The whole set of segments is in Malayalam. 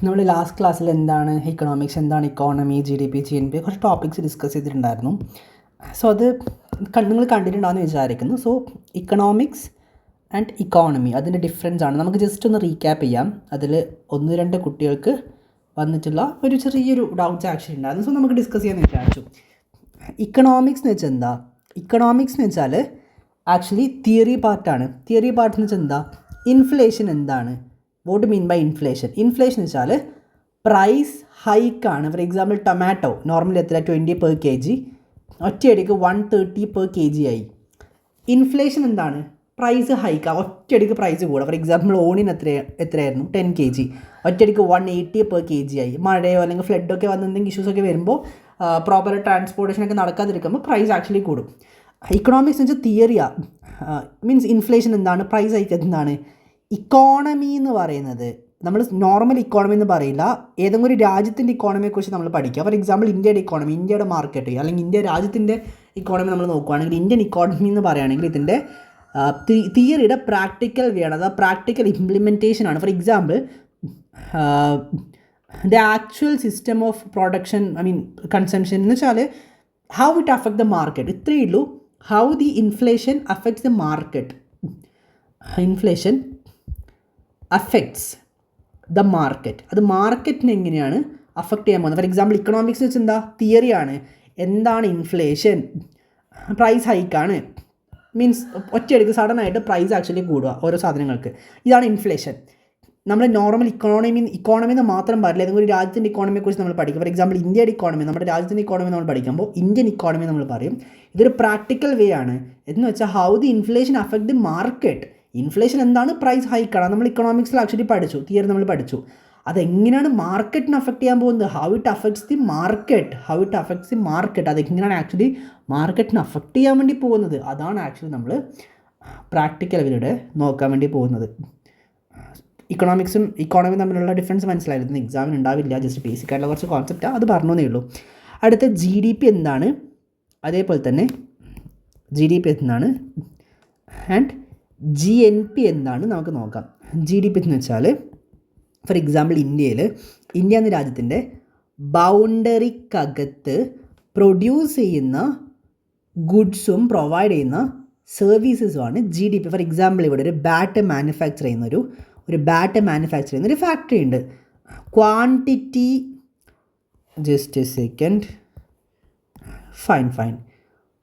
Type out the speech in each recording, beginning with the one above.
നമ്മൾ ലാസ്റ്റ് ക്ലാസ്സിൽ എന്താണ് ഇക്കണോമിക്സ്, എന്താണ് ഇക്കോണമി, GDP, GNP കുറച്ച് ടോപ്പിക്സ് ഡിസ്കസ് ചെയ്തിട്ടുണ്ടായിരുന്നു. സോ അത് നിങ്ങൾ കണ്ടിട്ടുണ്ടാകുമെന്ന് വിചാരിക്കുന്നു. സോ ഇക്കണോമിക്സ് ആൻഡ് ഇക്കോണമി അതിൻ്റെ ഡിഫറൻസ് ആണ്. നമുക്ക് ജസ്റ്റ് ഒന്ന് റീക്യാപ്പ് ചെയ്യാം. അതിൽ 1-2 കുട്ടികൾക്ക് വന്നിട്ടുള്ള ഒരു ചെറിയൊരു ഡൗട്ട്സ് ആക്ച്വലി ഉണ്ടായിരുന്നു. സോ നമുക്ക് ഡിസ്കസ് ചെയ്യാമെന്ന് വിചാരിച്ചു. ഇക്കണോമിക്സ് എന്ന് വെച്ചാൽ എന്താ? ഇക്കണോമിക്സ് എന്ന് വെച്ചാൽ ആക്ച്വലി തിയറി പാർട്ടാണ്. തിയറി പാർട്ട് എന്ന് വെച്ചാൽ എന്താ? ഇൻഫ്ലേഷൻ എന്താണ്? What mean by inflation? Inflation എന്ന് വെച്ചാൽ പ്രൈസ് ഹൈക്കാണ്. ഫോർ എക്സാമ്പിൾ ടൊമാറ്റോ നോർമലി എത്ര 20 per kg, ഒറ്റയടിക്ക് 130 per kg ആയി. ഇൻഫ്ലേഷൻ എന്താണ്? പ്രൈസ് ഹൈക്ക്, ഒറ്റയടിക്ക് പ്രൈസ് കൂടുക. ഫോർ എക്സാമ്പിൾ ഓണിയൻ എത്രയായിരുന്നു 10 kg, ഒറ്റയടിക്ക് 180 per kg ആയി. മഴയോ അല്ലെങ്കിൽ ഫ്ലഡൊക്കെ വന്ന് എന്തെങ്കിലും ഇഷ്യൂസൊക്കെ വരുമ്പോൾ പ്രോപ്പർ ട്രാൻസ്പോർട്ടേഷനൊക്കെ നടക്കാതിരിക്കുമ്പോൾ പ്രൈസ് ആക്ച്വലി കൂടും. ഇക്കണോമിക്സ് എന്ന് വെച്ചാൽ തിയറിയാണ്. മീൻസ് ഇൻഫ്ലേഷൻ എന്താണ്, പ്രൈസ് ഹൈക്ക് എന്താണ്. ഇക്കോണമി എന്ന് പറയുന്നത് നമ്മൾ നോർമൽ ഇക്കോണമി എന്ന് പറയില്ല, ഏതെങ്കിലും ഒരു രാജ്യത്തിൻ്റെ ഇക്കോണമിയെക്കുറിച്ച് നമ്മൾ പഠിക്കുക. ഫോർ എക്സാമ്പിൾ ഇന്ത്യയുടെ ഇക്കോണമി, ഇന്ത്യയുടെ മാർക്കറ്റ് അല്ലെങ്കിൽ ഇന്ത്യ രാജ്യത്തിൻ്റെ ഇക്കോണമി നമ്മൾ നോക്കുകയാണെങ്കിൽ ഇന്ത്യൻ ഇക്കോണമി എന്ന് പറയുകയാണെങ്കിൽ ഇതിൻ്റെ തിയറിയുടെ പ്രാക്ടിക്കൽ വേ ആണ്, അതായത് പ്രാക്ടിക്കൽ ഇംപ്ലിമെൻറ്റേഷൻ ആണ്. For example the actual system of production, consumption എന്ന് വെച്ചാൽ how it affect the market. ഇത്രയേ ഉള്ളൂ. How the inflation affects the market. Inflation affects the market. അത് മാർക്കറ്റിനെ എങ്ങനെയാണ് അഫക്റ്റ് ചെയ്യാൻ പോകുന്നത്. ഫോർ എക്സാമ്പിൾ ഇക്കണോമിക്സ് വെച്ച് എന്താ? തിയറിയാണ്. എന്താണ് ഇൻഫ്ലേഷൻ? പ്രൈസ് ഹൈക്കാണ്. മീൻസ് ഒറ്റയടിക്ക് സഡനായിട്ട് പ്രൈസ് ആക്ച്വലി കൂടുക ഓരോ സാധനങ്ങൾക്ക്. ഇതാണ് ഇൻഫ്ലേഷൻ. നമ്മൾ നോർമൽ ഇക്കോണമി എന്ന് മാത്രം പറയില്ല, ഏതെങ്കിലും ഒരു രാജ്യത്തിൻ്റെ ഇക്കോണമിയെക്കുറിച്ച് നമ്മൾ പഠിക്കും. ഫോർ എക്സാമ്പിൾ ഇന്ത്യയുടെ ഇക്കോണമി, നമ്മുടെ രാജ്യത്തിൻ്റെ ഇക്കോണമി നമ്മൾ പഠിക്കുമ്പോൾ ഇന്ത്യൻ ഇക്കോണമി നമ്മൾ പറയും. ഇതൊരു പ്രാക്ടിക്കൽ വേ ആണ്. എന്ന് വെച്ചാൽ how the inflation affect the market. Inflation എന്താണ്? പ്രൈസ് ഹൈക്കാണ്. നമ്മൾ ഇക്കണോമിക്സിൽ ആക്ച്വലി പഠിച്ചു, തിയറി നമ്മൾ പഠിച്ചു. അതെങ്ങനെയാണ് മാർക്കറ്റിനെ അഫക്റ്റ് ചെയ്യാൻ പോകുന്നത്? How it affects the market. അതെങ്ങനെയാണ് ആക്ച്വലി മാർക്കറ്റിനെ അഫക്റ്റ് ചെയ്യാൻ വേണ്ടി പോകുന്നത്? അതാണ് ആക്ച്വലി നമ്മൾ പ്രാക്ടിക്കൽ ലെവലിലൂടെ നോക്കാൻ വേണ്ടി പോകുന്നത്. ഇക്കണോമിക്സും ഇക്കോണമിയും തമ്മിലുള്ള ഡിഫറൻസ് മനസ്സിലായിരുന്നു. എക്സാമിന് ഉണ്ടാവില്ല, ജസ്റ്റ് ബേസിക് ആയിട്ടുള്ള കുറച്ച് കോൺസെപ്റ്റാണ്, അത് പറഞ്ഞേ ഉള്ളൂ. അടുത്ത GDP എന്താണ്, അതേപോലെ തന്നെ GDP എന്താണ് ആൻഡ് GNP എന്താണ് നമുക്ക് നോക്കാം. GDP എന്ന് വെച്ചാൽ ഫോർ എക്സാമ്പിൾ ഇന്ത്യ എന്ന രാജ്യത്തിൻ്റെ ബൗണ്ടറിക്കകത്ത് പ്രൊഡ്യൂസ് ചെയ്യുന്ന ഗുഡ്സും പ്രൊവൈഡ് ചെയ്യുന്ന സർവീസസുമാണ് GDP. ഫോർ എക്സാമ്പിൾ ഇവിടെ ഒരു ബാറ്റ് മാനുഫാക്ചർ ചെയ്യുന്ന ഒരു ഫാക്ടറി ഉണ്ട്. Quantity, just a second, fine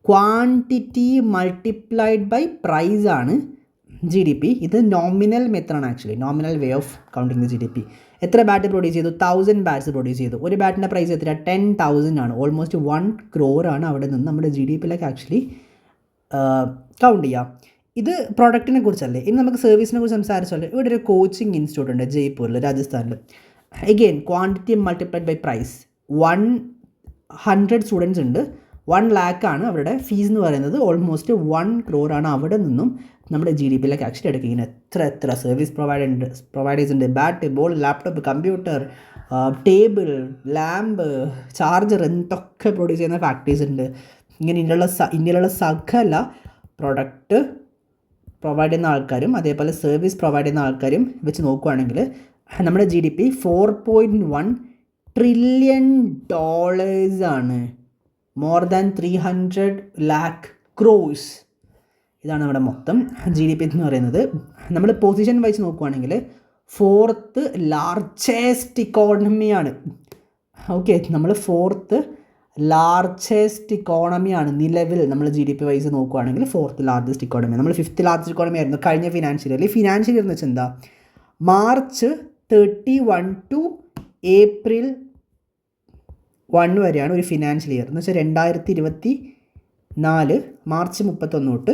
quantity multiplied by price ആണ് GDP. ഇത് നോമിനൽ മെത്തേഡാണ് actually, nominal way of counting the GDP. എത്ര ബാറ്റ് പ്രൊഡ്യൂസ് ചെയ്തു? 1000 ബാറ്റ്സ് പ്രൊഡ്യൂസ് ചെയ്തു. ഒരു ബാറ്റിൻ്റെ പ്രൈസ് എത്ര? 10,000 ആണ്. ഓൾമോസ്റ്റ് 1 crore ആണ് അവിടെ നിന്ന് നമ്മുടെ GDPയിലേക്ക് ആക്ച്വലി കൗണ്ട് ചെയ്യാം. ഇത് പ്രൊഡക്റ്റിനെ കുറിച്ചല്ലേ. ഇനി നമുക്ക് സർവീസിനെ കുറിച്ച് സംസാരിച്ചാൽ ഇവിടെ ഒരു കോച്ചിങ് ഇൻസ്റ്റിറ്റ്യൂട്ട് ഉണ്ട് ജയ്പൂരിൽ, രാജസ്ഥാനിൽ. Again quantity multiplied by price. 100 students ഉണ്ട്. 1 lakh ആണ് അവരുടെ ഫീസ് എന്ന് പറയുന്നത്. ഓൾമോസ്റ്റ് 1 crore ആണ് അവിടെ നിന്നും നമ്മുടെ GDPയിലേക്ക് ആക്ച്വലി എടുക്കുക. ഇങ്ങനെ എത്ര സർവീസ് പ്രൊവൈഡേഴ്സ് ഉണ്ട്. Bat, ball, laptop, computer, table, lamp, charger, എന്തൊക്കെ പ്രൊഡ്യൂസ് ചെയ്യുന്ന ഫാക്ടറീസ് ഉണ്ട്. ഇങ്ങനെ ഇന്ത്യയിലുള്ള സകല പ്രൊഡക്റ്റ് പ്രൊവൈഡ് ചെയ്യുന്ന ആൾക്കാരും അതേപോലെ സർവീസ് പ്രൊവൈഡ് ചെയ്യുന്ന ആൾക്കാരും വെച്ച് നോക്കുകയാണെങ്കിൽ നമ്മുടെ GDP $4.1 trillion ആണ്. More than 300 lakh crores. ഇതാണ് നമ്മുടെ മൊത്തം GDP എന്ന് പറയുന്നത്. നമ്മൾ പൊസിഷൻ വൈസ് നോക്കുകയാണെങ്കിൽ 4th largest ഇക്കോണമിയാണ്. ഓക്കെ, നമ്മൾ 4th largest ഇക്കോണമിയാണ് നിലവിൽ. നമ്മൾ GDP വൈസ് നോക്കുകയാണെങ്കിൽ 4th largest ഇക്കോണമി. നമ്മൾ 5th largest ഇക്കോണമി ആയിരുന്നു കഴിഞ്ഞ ഫിനാൻഷ്യൽ ഇയർ എന്ന് വെച്ചാൽ എന്താ? March 31 to April 1 വരെയാണ് ഒരു ഫിനാൻഷ്യൽ ഇയർ. എന്ന് വെച്ചാൽ 2024 March 31 തൊട്ട്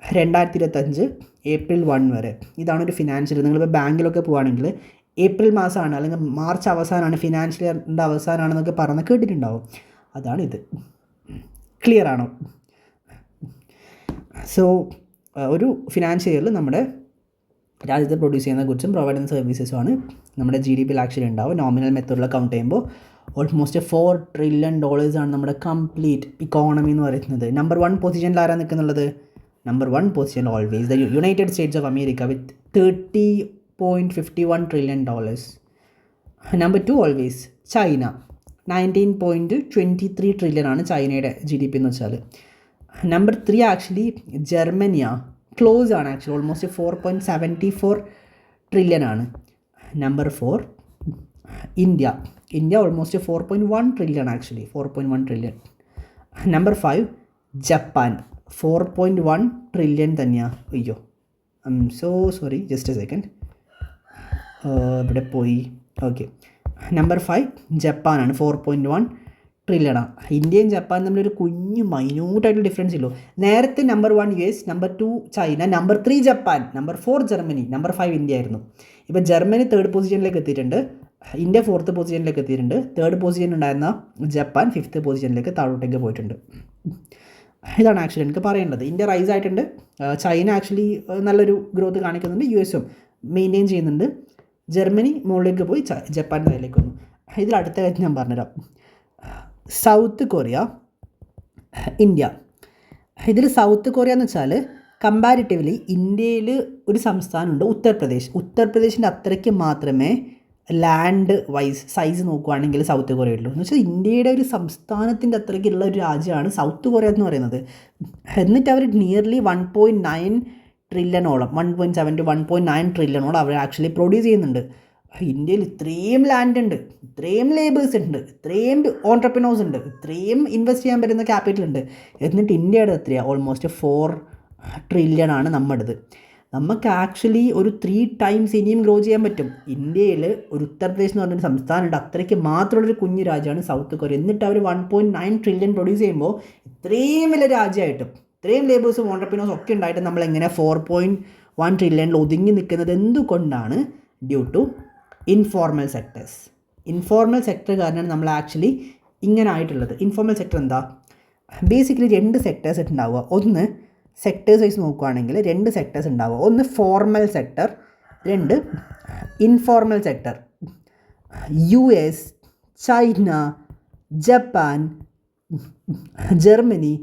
2025 April 1 വരെ. ഇതാണ് ഒരു ഫിനാൻഷ്യൽ ഇയർ. നിങ്ങളിപ്പോൾ ബാങ്കിലൊക്കെ പോവുകയാണെങ്കിൽ ഏപ്രിൽ മാസമാണ് അല്ലെങ്കിൽ മാർച്ച് അവസാനമാണ് ഫിനാൻഷ്യൽ ഇയറിൻ്റെ അവസാനമാണെന്നൊക്കെ പറഞ്ഞ് കേട്ടിട്ടുണ്ടാവും. അതാണിത്. ക്ലിയർ ആണോ? സോ ഒരു ഫിനാൻഷ്യൽ ഇയറിൽ നമ്മുടെ രാജ്യത്ത് പ്രൊഡ്യൂസ് ചെയ്യുന്ന ഗുഡ്സും പ്രൊവൈഡ് ചെയ്യുന്ന സർവീസസുമാണ് നമ്മുടെ GDPയിൽ ആക്ച്വലി ഉണ്ടാവും. നോമിനൽ മെത്തേഡിൽ കൗണ്ട് ചെയ്യുമ്പോൾ ഓൾമോസ്റ്റ് $4 trillion ആണ് നമ്മുടെ കംപ്ലീറ്റ് ഇക്കോണമി എന്ന് പറയുന്നത്. നമ്പർ 1 പൊസിഷനിൽ ആരാണ് നിൽക്കുന്നുള്ളത്? Number 1 position always the United States of America with $30.51 trillion. Number 2 always China. 19.23 trillion ആണ് ചൈനയുടെ GDP എന്ന് വെച്ചാൽ. നമ്പർ 3 ആക്ച്വലി ജർമ്മനിയാണ്. ക്ലോസ് ആണ് ആക്ച്വലി, ഓൾമോസ്റ്റ് 4.74 ട്രില്യൺ ആണ്. Number 4 India. India almost 4.1 trillion actually, 4.1 trillion. Number 5 Japan. 4.1 trillion തന്നെയാണ്. അയ്യോ, I'm so sorry, just a second, ഇവിടെ പോയി. ഓക്കെ, നമ്പർ 5 ജപ്പാനാണ്, 4.1 ട്രില്യണാണ്. ഇന്ത്യയും ജപ്പാനും തമ്മിലൊരു കുഞ്ഞു മൈന്യൂട്ടായിട്ടുള്ള ഡിഫറൻസ് ഉള്ളൂ. നേരത്തെ number 1 US, number 2 China, number 3 Japan, number 4 Germany, number 5 India ആയിരുന്നു. ഇപ്പോൾ ജർമ്മനി 3rd പൊസിഷനിലേക്ക് എത്തിയിട്ടുണ്ട്, ഇന്ത്യ 4th പൊസിഷനിലേക്ക് എത്തിയിട്ടുണ്ട്. 3rd പൊസിഷൻ ഉണ്ടായിരുന്ന ജപ്പാൻ 5th പൊസിഷനിലേക്ക് താഴോട്ടേക്ക് പോയിട്ടുണ്ട്. ഇതാണ് ആക്ച്വലി എനിക്ക് പറയേണ്ടത്. ഇന്ത്യ റൈസ് ആയിട്ടുണ്ട്, ചൈന ആക്ച്വലി നല്ലൊരു ഗ്രോത്ത് കാണിക്കുന്നുണ്ട്, US മെയിൻറ്റെയിൻ ചെയ്യുന്നുണ്ട്, ജർമ്മനി മുകളിലേക്ക് പോയി, ജപ്പാൻ താഴേക്ക് വന്നു. ഇതിലടുത്ത കാര്യം ഞാൻ പറഞ്ഞുതരാം. South Korea, India. ഇതിൽ സൗത്ത് കൊറിയ എന്ന് വെച്ചാൽ കമ്പാരിറ്റീവ്ലി ഇന്ത്യയിൽ ഒരു സംസ്ഥാനമുണ്ട് ഉത്തർപ്രദേശ്. ഉത്തർപ്രദേശിൻ്റെ അത്രയ്ക്ക് മാത്രമേ ലാൻഡ് വൈസ് സൈസ് നോക്കുകയാണെങ്കിൽ സൗത്ത് കൊറിയ ഉള്ളൂ. എന്ന് വെച്ചാൽ ഇന്ത്യയുടെ ഒരു സംസ്ഥാനത്തിൻ്റെ അത്രയ്ക്കുള്ള ഒരു രാജ്യമാണ് സൗത്ത് കൊറിയ എന്ന് പറയുന്നത്. എന്നിട്ട് അവർ നിയർലി 1.9 ട്രില്യണോളം, 1.7 to 1.9 ട്രില്യണോളം അവർ ആക്ച്വലി പ്രൊഡ്യൂസ് ചെയ്യുന്നുണ്ട്. ഇന്ത്യയിൽ ഇത്രയും ലാൻഡ് ഉണ്ട്, ഇത്രയും ലേബേഴ്സ് ഉണ്ട്, ഇത്രയും ഓൺട്രപ്രനേഴ്സ് ഉണ്ട്, ഇത്രയും ഇൻവെസ്റ്റ് ചെയ്യാൻ പറ്റുന്ന ക്യാപിറ്റൽ ഉണ്ട്. എന്നിട്ട് ഇന്ത്യയുടെ എത്രയാണ്? ഓൾമോസ്റ്റ് 4 ട്രില്യൺ ആണ് നമ്മുടേത്. നമുക്ക് ആക്ച്വലി ഒരു 3 times ഇനിയും ഗ്രോ ചെയ്യാൻ പറ്റും. ഇന്ത്യയിൽ ഒരു ഉത്തർപ്രദേശ് എന്ന് പറഞ്ഞൊരു സംസ്ഥാനമുണ്ട്, അത്രയ്ക്ക് മാത്രമുള്ളൊരു കുഞ്ഞു രാജ്യമാണ് സൗത്ത് കൊറിയ. എന്നിട്ട് അവർ 1.9 ട്രില്യൺ പ്രൊഡ്യൂസ് ചെയ്യുമ്പോൾ ഇത്രയും വലിയ രാജ്യമായിട്ടും ഇത്രയും ലേബേഴ്സും ഓൺട്രപ്രനേഴ്സും ഒക്കെ ഉണ്ടായിട്ട് നമ്മളെങ്ങനെ 4.1 ട്രില്യണിൽ ഒതുങ്ങി നിൽക്കുന്നത് എന്തുകൊണ്ടാണ്? Due to informal sectors. Informal sector കാരണമാണ് നമ്മൾ ആക്ച്വലി ഇങ്ങനെ ആയിട്ടുള്ളത്. ഇൻഫോർമൽ സെക്ടർ എന്താ? ബേസിക്കലി 2 സെക്ടേഴ്സ് ഉണ്ടാവുക. ഒന്ന് സെക്ടേഴ്സ് വൈസ് നോക്കുകയാണെങ്കിൽ 2 സെക്ടേഴ്സ് ഉണ്ടാവുക. ഒന്ന് formal sector, 2 informal sector. US, China, Japan, Germany,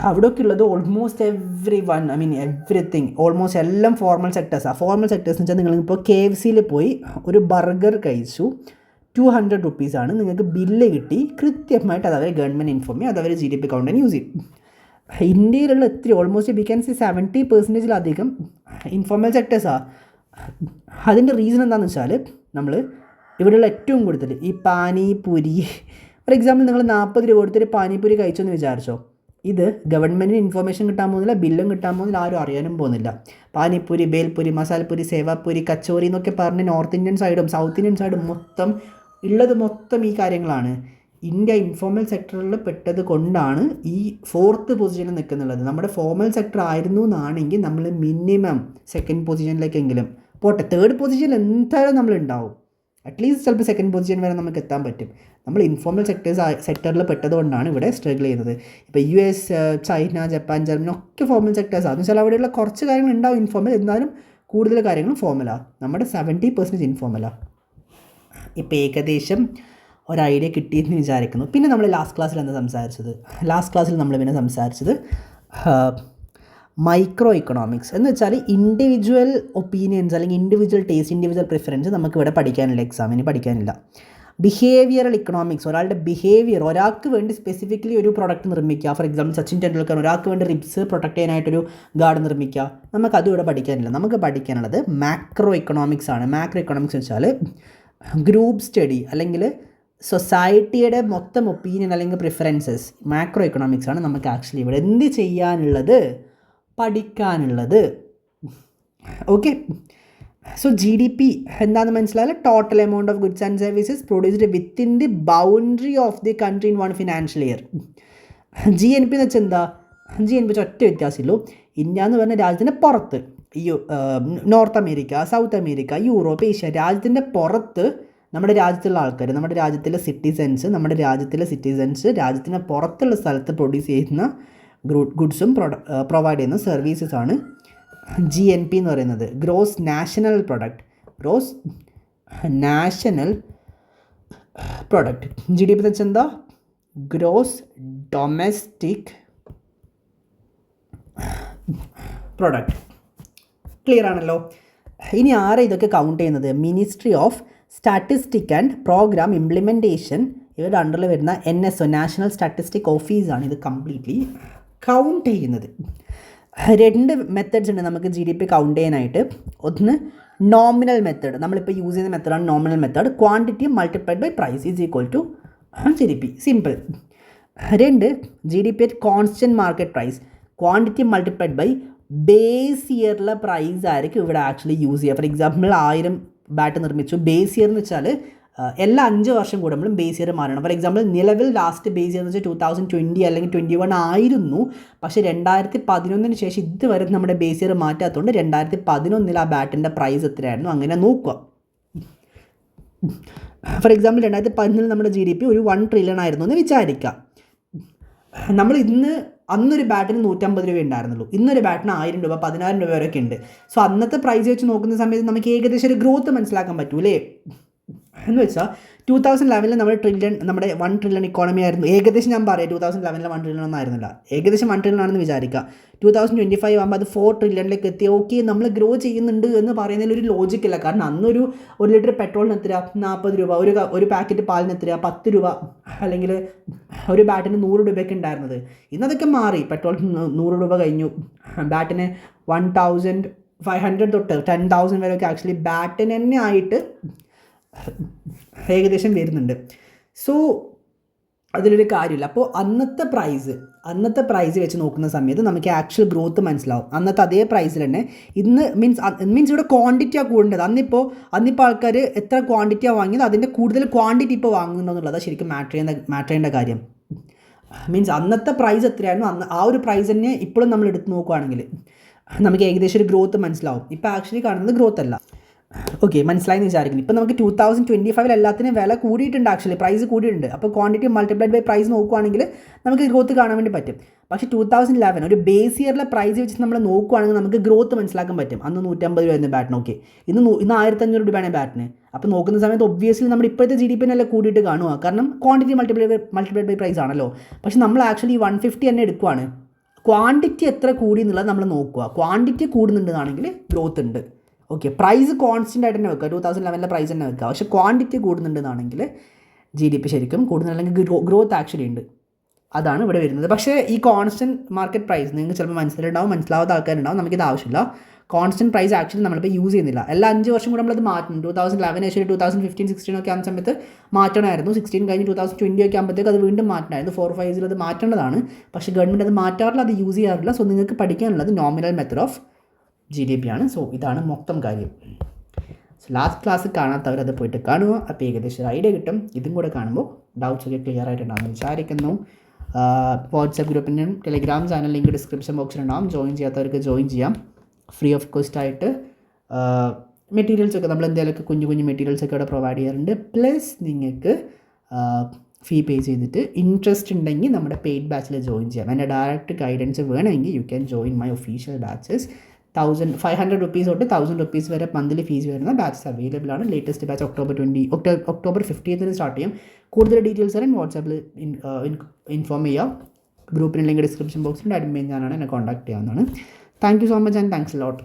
അവിടെയൊക്കെ ഉള്ളത് ഓൾമോസ്റ്റ് എവ്രിതിങ് ഓൾമോസ്റ്റ് എല്ലാം ഫോർമൽ സെക്ടേഴ്സാണ്. ഫോർമൽ സെക്ടേഴ്സ് എന്ന് വെച്ചാൽ നിങ്ങളിപ്പോൾ KFCയിൽ പോയി ഒരു ബർഗർ കഴിച്ചു, 200 rupees നിങ്ങൾക്ക് ബില്ല് കിട്ടി, കൃത്യമായിട്ട് അതവരെ ഗവൺമെൻറ് ഇൻഫോം ചെയ്യും, അതവർ GDP കൗണ്ടിന് യൂസ് ചെയ്യും. ഇന്ത്യയിലുള്ള ഓൾമോസ്റ്റ് വി ക്യാൻ സി 70%-ലധികം ഇൻഫോർമൽ സെക്ടേഴ്സാണ്. അതിൻ്റെ റീസൺ എന്താണെന്ന് വെച്ചാൽ നമ്മൾ ഇവിടെയുള്ള ഏറ്റവും കൂടുതൽ ഈ പാനിപൂരി, ഫോർ എക്സാമ്പിൾ നിങ്ങൾ 40 രൂപ കൊടുത്തൊരു പാനിപൂരി കഴിച്ചെന്ന് വിചാരിച്ചോ, ഇത് ഗവൺമെൻറ്റിന് ഇൻഫർമേഷൻ കിട്ടാൻ പോകുന്നില്ല, ബില്ലും കിട്ടാൻ പോകുന്നില്ല, ആരും അറിയാനും പോകുന്നില്ല. പാനിപ്പൂരി, ബേൽപൂരി, മസാലപ്പൂരി, സേവാപ്പൂരി, കച്ചോറി എന്നൊക്കെ പറഞ്ഞ് നോർത്ത് ഇന്ത്യൻ സൈഡും സൗത്ത് ഇന്ത്യൻ സൈഡും മൊത്തം ഈ കാര്യങ്ങളാണ്. ഇന്ത്യ ഇൻഫോർമൽ സെക്ടറിൽ പെട്ടത് കൊണ്ടാണ് ഈ 4th പൊസിഷനിൽ നിൽക്കുന്നുള്ളത്. നമ്മുടെ ഫോർമൽ സെക്ടർ ആയിരുന്നു എന്നാണെങ്കിൽ നമ്മൾ മിനിമം 2nd പൊസിഷനിലേക്കെങ്കിലും പോട്ടെ, 3rd പൊസിഷനിൽ എന്തായാലും നമ്മൾ ഉണ്ടാവും. അറ്റ്ലീസ്റ്റ് ചിലപ്പോൾ 2nd പൊസിഷൻ വരെ നമുക്ക് എത്താൻ പറ്റും. നമ്മൾ ഇൻഫോർമൽ സെക്ടറിൽ പെട്ടതുകൊണ്ടാണ് ഇവിടെ സ്ട്രഗിൾ ചെയ്യുന്നത്. ഇപ്പോൾ US, ചൈന, ജപ്പാൻ, ജർമ്മനി ഒക്കെ ഫോർമൽ സെക്ടേഴ്സാണ്. എന്ന് വെച്ചാൽ അവിടെയുള്ള കുറച്ച് കാര്യങ്ങൾ ഉണ്ടാവും ഇൻഫോർമൽ, എന്നാലും കൂടുതൽ കാര്യങ്ങളും ഫോർമലാണ്. നമ്മുടെ 70% ഇൻഫോർമലാണ്. ഇപ്പോൾ ഏകദേശം ഒരു ഐഡിയ കിട്ടിയെന്ന് വിചാരിക്കുന്നു. പിന്നെ നമ്മൾ ലാസ്റ്റ് ക്ലാസ്സിൽ എന്താ സംസാരിച്ചത്? ലാസ്റ്റ് ക്ലാസ്സിൽ നമ്മൾ പിന്നെ സംസാരിച്ചത് മൈക്രോ ഇക്കണോമിക്സ് എന്ന് വെച്ചാൽ ഇൻഡിവിജ്വൽ ഒപ്പീനിയൻസ് അല്ലെങ്കിൽ ഇൻഡിവിജ്വൽ ടേസ്റ്റ്, ഇൻഡിവിജ്വൽ പ്രിഫറൻസ് നമുക്ക് ഇവിടെ പഠിക്കാനില്ല, എക്സാമിന് പഠിക്കാനില്ല. ബിഹേവിയറൽ ഇക്കണോമിക്സ്, ഒരാളുടെ ബിഹേവിയർ, ഒരാൾക്ക് വേണ്ടി സ്പെസിഫിക്കലി ഒരു പ്രൊഡക്റ്റ് നിർമ്മിക്കുക. ഫോർ എക്സാമ്പിൾ സച്ചിൻ ടെണ്ടുൽക്കർ ഒരാൾക്ക് വേണ്ടി റിബ്സ് പ്രൊട്ടക്ട് ചെയ്യാനായിട്ടൊരു ഗാർഡ് നിർമ്മിക്കുക. നമുക്കതും ഇവിടെ പഠിക്കാനില്ല. നമുക്ക് പഠിക്കാനുള്ളത് മാക്രോ ഇക്കണോമിക്സ് ആണ്. മാക്രോ ഇക്കണോമിക്സ് വെച്ചാൽ ഗ്രൂപ്പ് സ്റ്റഡി അല്ലെങ്കിൽ സൊസൈറ്റിയുടെ മൊത്തം ഒപ്പീനിയൻ അല്ലെങ്കിൽ പ്രിഫറൻസസ്, മാക്രോ ഇക്കണോമിക്സ് ആണ് നമുക്ക് ആക്ച്വലി ഇവിടെ എന്ത് ചെയ്യാനുള്ളത്, പഠിക്കാനുള്ളത്. ഓക്കെ, സോ GDP എന്താണെന്ന് മനസ്സിലായാൽ total amount of goods and services produced within the boundary of the country in 1 financial year. GNP എന്ന് വെച്ചാൽ എന്താ? GNP വെച്ചാൽ ഒറ്റ വ്യത്യാസമുള്ളൂ. ഇന്ത്യ എന്ന് പറഞ്ഞ രാജ്യത്തിൻ്റെ പുറത്ത്, north America, south America, Europe, Asia, രാജ്യത്തിൻ്റെ പുറത്ത് നമ്മുടെ രാജ്യത്തുള്ള ആൾക്കാർ, നമ്മുടെ രാജ്യത്തിലെ സിറ്റിസൻസ് രാജ്യത്തിന് പുറത്തുള്ള സ്ഥലത്ത് പ്രൊഡ്യൂസ് ചെയ്യുന്ന ഗുഡ്സും പ്രൊവൈഡ് ചെയ്യുന്ന സർവീസസാണ് GNP എന്ന് പറയുന്നത്. Gross national product. GDP എന്ന് വെച്ചാൽ എന്താ? Gross domestic product. ക്ലിയർ ആണല്ലോ? ഇനി ആരാ ഇതൊക്കെ കൗണ്ട് ചെയ്യുന്നത്? Ministry of statistic and program implementation, ഇവരുടെ അണ്ടറിൽ വരുന്ന NSO, നാഷണൽ സ്റ്റാറ്റിസ്റ്റിക് ഓഫീസാണ് ഇത് കംപ്ലീറ്റ്ലി കൗണ്ട് ചെയ്യുന്നത്. 2 മെത്തേഡ്സ് ഉണ്ട് നമുക്ക് GDP കൗണ്ട് ചെയ്യാനായിട്ട്. ഒന്ന് നോമിനൽ മെത്തേഡ്, നമ്മളിപ്പോൾ യൂസ് ചെയ്യുന്ന മെത്തേഡാണ് nominal method. Quantity multiplied by price is equal to GDP, simple. 2 GDP at constant market price, quantity multiplied by base ഇയറിലെ പ്രൈസ് ആയിരിക്കും ഇവിടെ ആക്ച്വലി യൂസ് ചെയ്യുക. ഫോർ എക്സാമ്പിൾ 1000 ബാറ്റ് നിർമ്മിച്ചു. ബേസ് ഇയർ എന്ന് വെച്ചാൽ എല്ലാ 5 വർഷം കൂടുമ്പോഴും ബേസ് ഇയർ മാറണം. ഫോർ എക്സാമ്പിൾ നിലവിൽ ലാസ്റ്റ് ബേസ് ഇയർ എന്ന് വെച്ചാൽ 2020 അല്ലെങ്കിൽ 2021 ആയിരുന്നു. പക്ഷേ 2011 ശേഷം ഇതുവരെ നമ്മുടെ ബേസ് ഇയർ മാറ്റാത്തതുകൊണ്ട് 2011 ആ ബാറ്റിൻ്റെ പ്രൈസ് എത്രയായിരുന്നു അങ്ങനെ നോക്കുക. ഫോർ എക്സാമ്പിൾ 2011 നമ്മുടെ GDP ഒരു 1 ട്രില്യൺ ആയിരുന്നു എന്ന് വിചാരിക്കാം. നമ്മൾ അന്നൊരു ബാറ്റിന് 150 രൂപ ഉണ്ടായിരുന്നുള്ളൂ. ഇന്നൊരു ബാറ്റിന് 1000 രൂപ 10,000 രൂപ വരെയൊക്കെ ഉണ്ട്. സോ അന്നത്തെ പ്രൈസ് വെച്ച് നോക്കുന്ന സമയത്ത് നമുക്ക് ഏകദേശം ഒരു ഗ്രോത്ത് മനസ്സിലാക്കാൻ പറ്റൂലേ. എന്ന് വെച്ചാൽ 2011 നമ്മുടെ 1 ട്രില്യൺ ഇക്കോണമി ആയിരുന്നു. ഏകദേശം ഞാൻ പറയാം 2011 1 ട്രില്യൺ ഒന്നും ആയിരുന്നില്ല, ഏകദേശം 1 ട്രില്യൺ ആണെന്ന് വിചാരിക്കുക. 2025 ആകുമ്പോൾ അത് 4 ട്രില്യണിലേക്ക് എത്തി. ഓക്കെ, നമ്മൾ ഗ്രോ ചെയ്യുന്നുണ്ട് എന്ന് പറയുന്നതിൽ ഒരു ലോജിക്കില്ല. കാരണം അന്നൊരു 1 ലിറ്റർ പെട്രോളിന് എത്ര 40 രൂപ, ഒരു പാക്കറ്റ് പാലിന് എത്ര 10 രൂപ, അല്ലെങ്കിൽ ഒരു ബാറ്റിന് 100 രൂപയൊക്കെ ഉണ്ടായിരുന്നത്. ഇന്നതൊക്കെ മാറി. പെട്രോൾ 100 രൂപ കഴിഞ്ഞു. ബാറ്റിന് 1,500 തൊട്ട് 10,000 വരെയൊക്കെ ആക്ച്വലി ബാറ്റിന് തന്നെ ആയിട്ട് ഏകദേശം വരുന്നുണ്ട്. സോ അതിലൊരു കാര്യമില്ല. അപ്പോൾ അന്നത്തെ പ്രൈസ് വെച്ച് നോക്കുന്ന സമയത്ത് നമുക്ക് ആക്ച്വൽ ഗ്രോത്ത് മനസ്സിലാവും. അന്നത്തെ അതേ പ്രൈസിൽ തന്നെ ഇന്ന് മീൻസ് ഇവിടെ ക്വാണ്ടിറ്റിയാണ് കൂടേണ്ടത്. അന്നിപ്പോൾ ആൾക്കാർ എത്ര ക്വാണ്ടിറ്റിയാണ് വാങ്ങിയത് അതിൻ്റെ കൂടുതൽ ക്വാണ്ടിറ്റി ഇപ്പോൾ വാങ്ങുന്നുണ്ടോ എന്നുള്ളതാണ് ശരിക്കും മാറ്റർ ചെയ്യേണ്ട കാര്യം. മീൻസ് അന്നത്തെ പ്രൈസ് എത്രയായിരുന്നു, ആ ഒരു പ്രൈസ് തന്നെ ഇപ്പോഴും നമ്മൾ എടുത്ത് നോക്കുകയാണെങ്കിൽ നമുക്ക് ഏകദേശം ഒരു ഗ്രോത്ത് മനസ്സിലാവും. ഇപ്പോൾ ആക്ച്വലി കാണുന്നത് ഗ്രോത്ത് അല്ല. ഓക്കെ, മനസ്സിലായെന്ന് വിചാരിക്കുന്നു. ഇപ്പോൾ നമുക്ക് 2025 എല്ലാത്തിനും വില കൂടിയിട്ടുണ്ട്, ആക്ച്വലി പ്രൈസ് കൂടിയിട്ടുണ്ട്. അപ്പോൾ ക്വാണ്ടിറ്റി മൾട്ടിപ്ലൈഡ് ബൈ പ്രൈസ് നോക്കുകയാണെങ്കിൽ നമുക്ക് ഗ്രോത്ത് കാണാൻ വേണ്ടി പറ്റും. പക്ഷേ 2011 ഒരു ബേസ് ഇയറിലെ പ്രൈസ് വെച്ച് നമ്മൾ നോക്കുകയാണെങ്കിൽ നമുക്ക് ഗ്രോത്ത് മനസ്സിലാക്കാൻ പറ്റും. അന്ന് 150 രൂപയായിരുന്നു ബാറ്റിന്. ഓക്കെ, ഇന്ന് 1,500 രൂപയാണ് ബാറ്റിന്. അപ്പോൾ നോക്കുന്ന സമയത്ത് ഒബ്വിയസ്ലി നമ്മുടെ ഇപ്പോഴത്തെ GDP തന്നെ കൂടിയിട്ട് കാണുക. കാരണം ക്വാണ്ടിറ്റി മൾട്ടിപ്ലൈഡ് ബൈ പ്രൈസ് ആണല്ലോ. പക്ഷേ നമ്മൾ ആക്ച്വലി 150 തന്നെ എടുക്കുവാണ്. ക്വാണ്ടിറ്റി എത്ര കൂടി എന്നുള്ളത് നമ്മൾ നോക്കുക. ക്വാണ്ടിറ്റി കൂടുന്നുണ്ടെന്നാണെങ്കിൽ ഗ്രോത്ത് ഉണ്ട്. ഓക്കെ, പ്രൈസ് കോൺസ്റ്റൻ്റ് ആയിട്ട് തന്നെ വെക്കുക. 2011 പ്രൈസ് തന്നെ വെക്കുക. പക്ഷേ ക്വാണ്ടിറ്റി കൂടുന്നുണ്ടെന്നാണെങ്കിൽ GDP ശരിക്കും കൂടുന്നുണ്ടെങ്കിൽ ഗ്രോത്ത് ആക്ച്വലി ഉണ്ട്. അതാണ് ഇവിടെ വരുന്നത്. പക്ഷേ ഈ കോൺസ്റ്റൻറ്റ് മാർക്കറ്റ് പ്രൈസ് നിങ്ങൾക്ക് ചിലപ്പോൾ മനസ്സിലാവാത്ത ആൾക്കാരുണ്ടാവും. നമുക്കിത് ആവശ്യമില്ല. കോൺസ്റ്റൻറ്റ് പ്രൈസ് ആക്ച്വലി നമ്മളിപ്പോൾ യൂസ് ചെയ്യുന്നില്ല. എല്ലാ 5 വർഷം കൂടെ നമ്മളത് മാറ്റും. 2011 ശേഷം 2015, 16 ഒക്കെ ആകുന്ന സമയത്ത് മാറ്റണമായിരുന്നു. 16 കഴിഞ്ഞ് 2020 ഒക്കെ ആകുമ്പോഴത്തേക്ക് അത് വീണ്ടും മാറ്റണമായിരുന്നു. 4, 5 അത് മാറ്റേണ്ടതാണ്. പക്ഷേ ഗവൺമെൻറ് അത് മാറ്റാറില്ല, അത് യൂസ് ചെയ്യാറില്ല. സോ നിങ്ങൾക്ക് പഠിക്കാനുള്ളത് നോമിനൽ മെത്തഡ് ഓഫ് GDP ആണ്. സോ ഇതാണ് മൊത്തം കാര്യം. സോ ലാസ്റ്റ് ക്ലാസ് കാണാത്തവർ അത് പോയിട്ട് കാണുക. അപ്പോൾ ഏകദേശം ഒരു ഐഡിയ കിട്ടും. ഇതും കൂടെ കാണുമ്പോൾ ഡൗട്ട്സ് ഒക്കെ ക്ലിയർ ആയിട്ടുണ്ടാകുമെന്ന് വിചാരിക്കുന്നു. വാട്സാപ്പ് ഗ്രൂപ്പിൻ്റെയും ടെലിഗ്രാം ചാനൽ ലിങ്ക് ഡിസ്ക്രിപ്ഷൻ ബോക്സിലുണ്ടാകും. ജോയിൻ ചെയ്യാത്തവർക്ക് ജോയിൻ ചെയ്യാം. ഫ്രീ ഓഫ് കോസ്റ്റ് ആയിട്ട് മെറ്റീരിയൽസൊക്കെ നമ്മൾ എന്തെങ്കിലുമൊക്കെ കുഞ്ഞു മെറ്റീരിയൽസൊക്കെ ഇവിടെ പ്രൊവൈഡ് ചെയ്യാറുണ്ട്. പ്ലസ് നിങ്ങൾക്ക് ഫീ പേ ചെയ്തിട്ട് ഇൻട്രസ്റ്റ് ഉണ്ടെങ്കിൽ നമ്മുടെ പെയ്ഡ് ബാച്ചിൽ ജോയിൻ ചെയ്യാം. എൻ്റെ ഡയറക്റ്റ് ഗൈഡൻസ് വേണമെങ്കിൽ you can join my official batches. 500 rupees തൊട്ട് 1000 rupees വരെ മന്ത്ലി ഫീസ് വരുന്ന ബാച്ചസ് അവൈലബിൾ ആണ്. ലേറ്റസ്റ്റ് ബാച്ച് ഒക്ടോബർ 15 സ്റ്റാർട്ട് ചെയ്യും. കൂടുതൽ ഡീറ്റെയിൽസ് അറിയാൻ വാട്സാപ്പിൽ ഇൻഫോം ചെയ്യാം. ഗ്രൂപ്പിന് ലിങ്ക് ഡിസ്ക്രിപ്ഷൻ ബോക്സിൻ്റെ അഡ്മിൻ ഞാനാണ്, എന്നെ കോൺടാക്ട് ചെയ്യാവുന്നതാണ്. Thank you so much and thanks a lot.